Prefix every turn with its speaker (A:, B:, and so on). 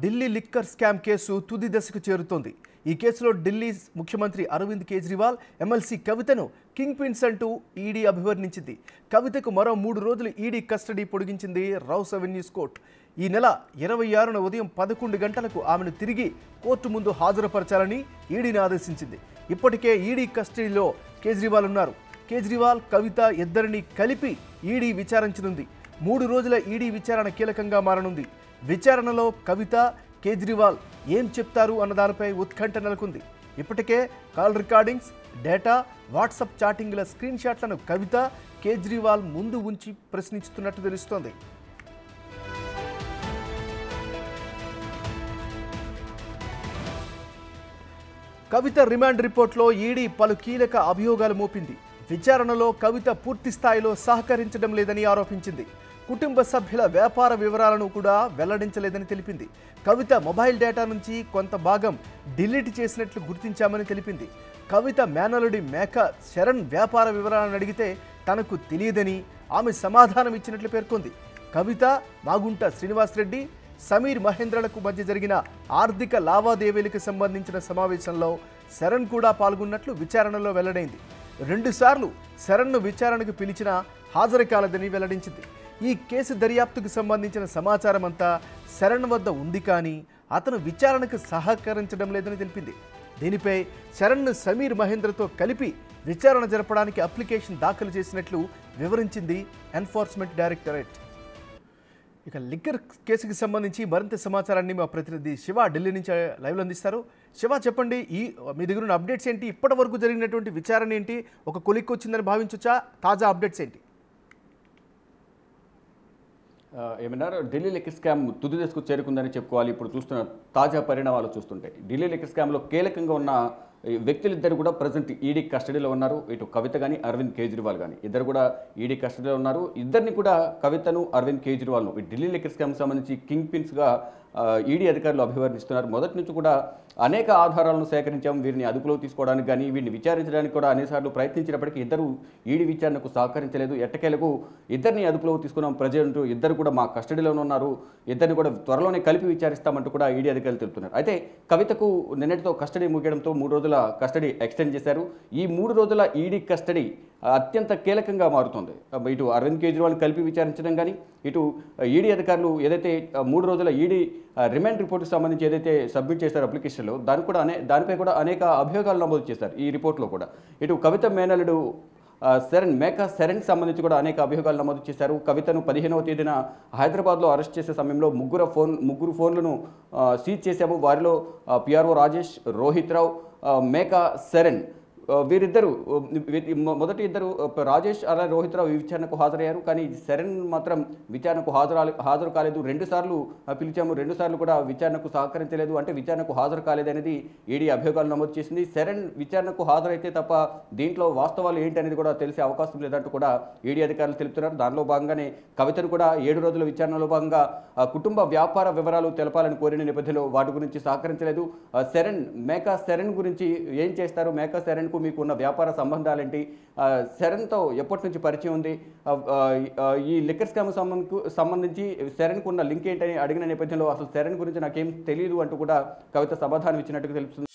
A: Delhi liquor scam case తుది దశకు చేరుతోంది. ఈ కేసులో ఢిల్లీ ముఖ్యమంత్రి అరవింద్ కేజ్రీవాల్ ఎమ్మెల్సీ కవితను కింగ్ పిన్స్ అంటూ ఈడీ అభివర్ణించింది. కవితకు మరో 3 రోజులు ఈడీ కస్టడీ పొడిగించింది రౌస్ అవెన్యూస్ కోర్టు. ఈ నెల 26న ఉదయం 11 గంటలకు ఆమెను తిరిగి కోర్టు ముందు హాజరుపరచాలని ఈడీని ఆదేశించింది. ఇప్పటికే ఈడీ కస్టడీలో కేజ్రీవాల్ ఉన్నారు. కేజ్రీవాల్, కవిత ఇద్దరిని కలిపి ఈడీ విచారించనుంది. 3 రోజుల ఈడీ విచారణ కీలకంగా మారనుంది. విచారణలో కవిత, కేజ్రీవాల్ ఏం చెప్తారు అన్న దానిపై ఉత్కంఠ నెలకొంది. ఇప్పటికే కాల్ రికార్డింగ్స్, డేటా, వాట్సాప్ చాటింగ్ల స్క్రీన్ షాట్లను కవిత, కేజ్రీవాల్ ముందు ఉంచి ప్రశ్నిస్తున్నట్టు తెలుస్తోంది. కవిత రిమాండ్ రిపోర్ట్లో ఈడీ పలు కీలక అభియోగాలు మోపింది. విచారణలో కవిత పూర్తి స్థాయిలో సహకరించడం లేదని ఆరోపించింది. కుటుంబ సభ్యుల వ్యాపార వివరాలను కూడా వెల్లడించలేదని తెలిపింది. కవిత మొబైల్ డేటా నుంచి కొంత భాగం డిలీట్ చేసినట్లు గుర్తించామని తెలిపింది. కవిత మేనలుడి మేక శరణ్ వ్యాపార వివరాలను అడిగితే తనకు తెలియదని ఆమె సమాధానం ఇచ్చినట్లు పేర్కొంది. కవిత, మాగుంట శ్రీనివాసరెడ్డి, సమీర్ మహేంద్రలకు మధ్య జరిగిన ఆర్థిక లావాదేవీలకు సంబంధించిన సమావేశంలో శరణ్ కూడా పాల్గొన్నట్లు విచారణలో వెల్లడైంది. 2 సార్లు శరణ్ను విచారణకు పిలిచినా హాజరు కాలేదని వెల్లడించింది. ఈ కేసు దర్యాప్తుకు సంబంధించిన సమాచారం అంతా శరణ్ వద్ద ఉంది, కానీ అతను విచారణకు సహకరించడం లేదని తెలిపింది. దీనిపై శరణ్ను సమీర్ మహేంద్రతో కలిపి విచారణ జరపడానికి అప్లికేషన్ దాఖలు చేసినట్లు వివరించింది ఎన్ఫోర్స్మెంట్ డైరెక్టరేట్. ఇక లిక్కర్ కేసుకి సంబంధించి మరింత సమాచారాన్ని మా ప్రతినిధి శివ ఢిల్లీ నుంచి లైవ్లో అందిస్తారు. శివ, చెప్పండి, మీ దగ్గర ఉన్న అప్డేట్స్ ఏంటి? ఇప్పటి వరకు జరిగినటువంటి విచారణ ఏంటి? ఒక కొలిక్కి వచ్చిందని భావించవచ్చా? తాజా అప్డేట్స్ ఏంటి?
B: ఏమన్నారు, ఢిల్లీ లిక్కర్ స్కామ్ తుది దశకు చేరుకుందని చెప్పుకోవాలి. ఇప్పుడు చూస్తున్న తాజా పరిణామాలు చూస్తుంటే ఢిల్లీ లిక్కర్ స్కామ్లో కీలకంగా ఉన్న వ్యక్తులిద్దరు కూడా ప్రజెంట్ ఈడీ కస్టడీలో ఉన్నారు. ఇటు కవిత కానీ అరవింద్ కేజ్రీవాల్ కానీ ఇద్దరు కూడా ఈడీ కస్టడీలో ఉన్నారు. ఇద్దరిని కూడా, కవితను, అరవింద్ కేజ్రీవాల్ను ఢిల్లీ లిక్కర్ స్కామ్కి సంబంధించి కింగ్ పిన్స్గా ఈడీ అధికారులు అభివర్ణిస్తున్నారు. మొదటి నుంచి కూడా అనేక ఆధారాలను సేకరించాము, వీరిని అదుపులో తీసుకోవడానికి కానీ వీరిని విచారించడానికి కూడా అనేసార్లు ప్రయత్నించినప్పటికీ ఇద్దరు ఈడీ విచారణకు సహకరించలేదు. ఎట్టకేలకు ఇద్దరిని అదుపులో తీసుకున్నాం, ప్రజెంట్ ఇద్దరు కూడా మా కస్టడీలోనే ఉన్నారు, ఇద్దరిని కూడా త్వరలోనే కలిపి విచారిస్తామంటూ కూడా ఈడీ అధికారులు తెలుపుతున్నారు. అయితే కవితకు నిన్నటితో కస్టడీ ముగియడంతో 3 రోజుల కస్టడీ ఎక్స్టెండ్ చేశారు. ఈ 3 రోజుల ఈడీ కస్టడీ అత్యంత కీలకంగా మారుతుంది. ఇటు అరవింద్ కేజ్రీవాల్ కలిపి విచారించడం కానీ, ఇటు ఈడీ అధికారులు ఏదైతే 3 రోజుల ఈడీ రిమాండ్ రిపోర్ట్కి సంబంధించి ఏదైతే సబ్మిట్ చేశారో అప్లికేషన్లో, దానిపై కూడా అనేక అభియోగాలు నమోదు చేశారు ఈ రిపోర్ట్లో కూడా. ఇటు కవిత మేనలుడు శరణ్కి సంబంధించి కూడా అనేక అభియోగాలు నమోదు చేశారు. కవితను 15వ తేదీన హైదరాబాద్లో అరెస్ట్ చేసే సమయంలో ముగ్గురు ఫోన్లను సీజ్ చేశాము. వారిలో పిఆర్ఓ రాజేష్, రోహిత్ రావు, మేకా శరణ్, వీరిద్దరు, మొదటి ఇద్దరు రాజేష్ అలాగే రోహిత్ రావు విచారణకు హాజరయ్యారు. కానీ శరణ్ మాత్రం విచారణకు హాజరు కాలేదు. 2 సార్లు పిలిచాము, 2 సార్లు కూడా విచారణకు సహకరించలేదు, అంటే విచారణకు హాజరు కాలేదనేది ఈడీ అభియోగాలు నమోదు చేసింది. శరణ్ విచారణకు హాజరైతే తప్ప దీంట్లో వాస్తవాలు ఏంటి అనేది కూడా తెలిసే అవకాశం లేదంటూ కూడా ఈడీ అధికారులు తెలుపుతున్నారు. దానిలో భాగంగానే కవితను కూడా 7 రోజుల విచారణలో భాగంగా కుటుంబ వ్యాపార వివరాలు తెలపాలని కోరిన నేపథ్యంలో వాటి గురించి సహకరించలేదు. మేకా శరణ్ గురించి ఏం చేస్తారు, మేకా శరణ్ మీకు ఉన్న వ్యాపార సంబంధాలేంటి, శరణ్తో ఎప్పటి నుంచి పరిచయం ఉంది, ఈ లిక్కర్ స్కామ్ సంబంధించి శరణ్కు ఉన్న లింక్ ఏంటని అడిగిన నేపథ్యంలో అసలు శరణ్ గురించి నాకేం తెలియదు అంటూ కూడా కవిత సమాధానం ఇచ్చినట్టుగా తెలుస్తుంది.